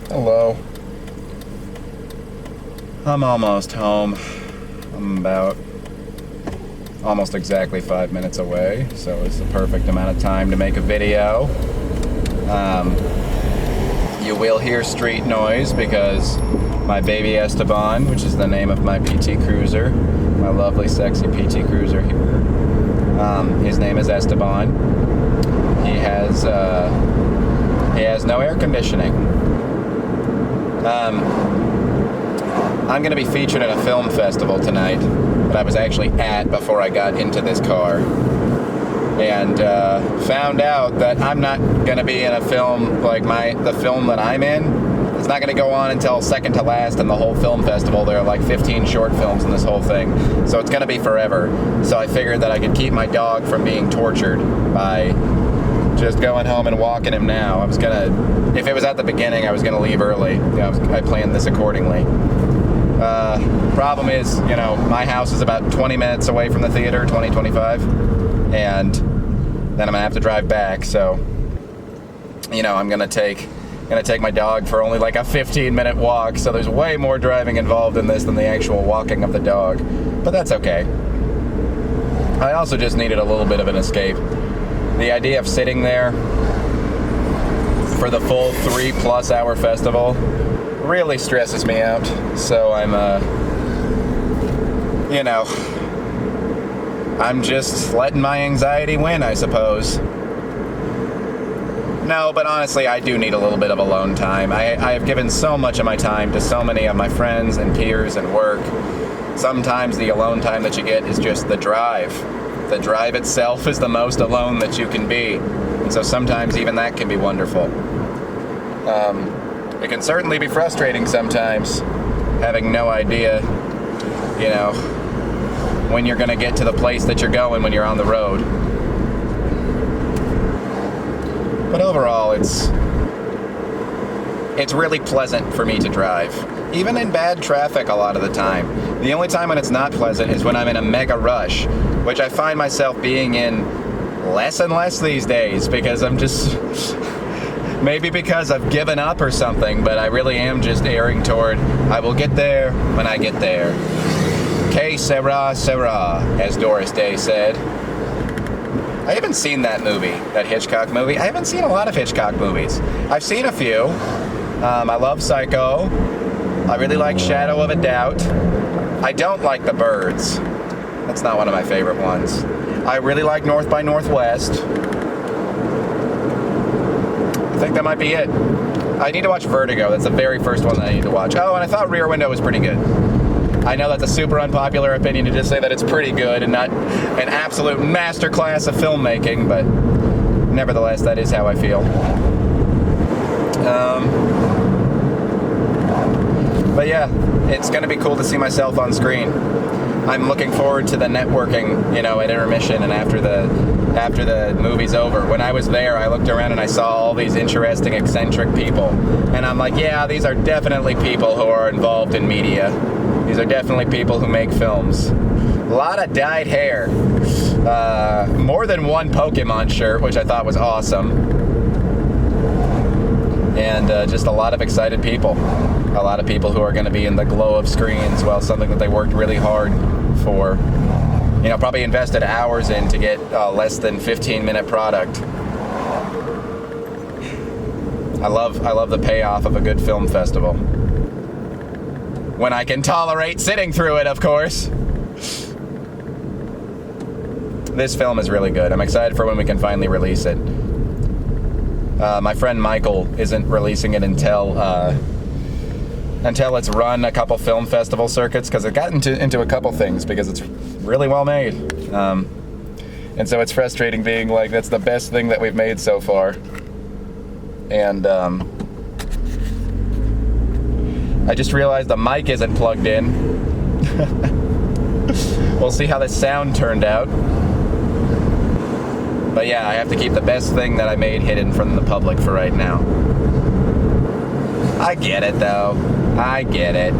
Hello. I'm almost home. I'm about almost exactly 5 minutes away, so it's the perfect amount of time to make a video. You will hear street noise because my baby Esteban, which is the name of my PT Cruiser, my lovely, sexy PT Cruiser here, his name is Esteban. He has no air conditioning. I'm going to be featured at a film festival tonight that I was actually at before I got into this car, and found out that I'm not going to be in a film like the film that I'm in. It's not going to go on until second to last in the whole film festival. There are like 15 short films in this whole thing, so it's going to be forever. So I figured that I could keep my dog from being tortured by just going home and walking him now. If it was at the beginning, I was gonna leave early. I planned this accordingly. Problem is, my house is about 20 minutes away from the theater, 25, and then I'm gonna have to drive back. So, I'm gonna take my dog for only like a 15-minute walk. So there's way more driving involved in this than the actual walking of the dog, but that's okay. I also just needed a little bit of an escape. The idea of sitting there for the full 3+ hour festival really stresses me out. So I'm just letting my anxiety win, I suppose. No, but honestly, I do need a little bit of alone time. I have given so much of my time to so many of my friends and peers and work. Sometimes the alone time that you get is just the drive. The drive itself is the most alone that you can be. And so sometimes even that can be wonderful. It can certainly be frustrating sometimes, having no idea, when you're going to get to the place that you're going when you're on the road. But overall, it's really pleasant for me to drive. Even in bad traffic a lot of the time. The only time when it's not pleasant is when I'm in a mega rush, which I find myself being in less and less these days because I'm just... maybe because I've given up or something, but I really am just erring toward, I will get there when I get there. Que sera, sera, as Doris Day said. I haven't seen that movie, that Hitchcock movie. I haven't seen a lot of Hitchcock movies. I've seen a few. I love Psycho. I really like Shadow of a Doubt. I don't like The Birds. That's not one of my favorite ones. I really like North by Northwest. I think that might be it. I need to watch Vertigo. That's the very first one that I need to watch. Oh, and I thought Rear Window was pretty good. I know that's a super unpopular opinion to just say that it's pretty good and not an absolute masterclass of filmmaking, but nevertheless, that is how I feel. But yeah, it's going to be cool to see myself on screen. I'm looking forward to the networking, at intermission and after the movie's over. When I was there, I looked around and I saw all these interesting, eccentric people. And I'm like, yeah, these are definitely people who are involved in media. These are definitely people who make films. A lot of dyed hair. More than one Pokemon shirt, which I thought was awesome. And just a lot of excited people. A lot of people who are going to be in the glow of screens, something that they worked really hard for. Probably invested hours in to get less than 15-minute product. I love the payoff of a good film festival. When I can tolerate sitting through it, of course. This film is really good. I'm excited for when we can finally release it. My friend Michael isn't releasing it until it's run a couple film festival circuits, because it got into a couple things because it's really well made. And so it's frustrating being like, that's the best thing that we've made so far. And I just realized the mic isn't plugged in. We'll see how the sound turned out. But yeah, I have to keep the best thing that I made hidden from the public for right now. I get it, though. I get it.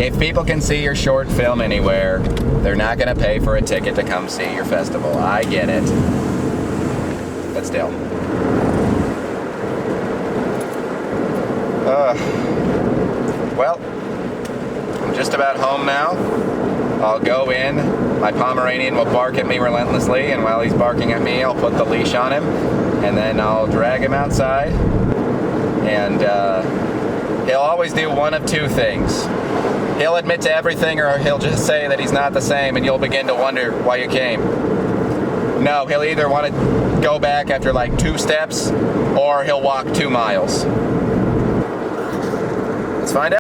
If people can see your short film anywhere, they're not going to pay for a ticket to come see your festival. I get it. But still. Well, I'm just about home now. I'll go in. My Pomeranian will bark at me relentlessly, and while he's barking at me, I'll put the leash on him, and then I'll drag him outside. And he'll always do one of two things. He'll admit to everything, or he'll just say that he's not the same, and you'll begin to wonder why you came. No, he'll either want to go back after like 2 steps, or he'll walk 2 miles. Let's find out.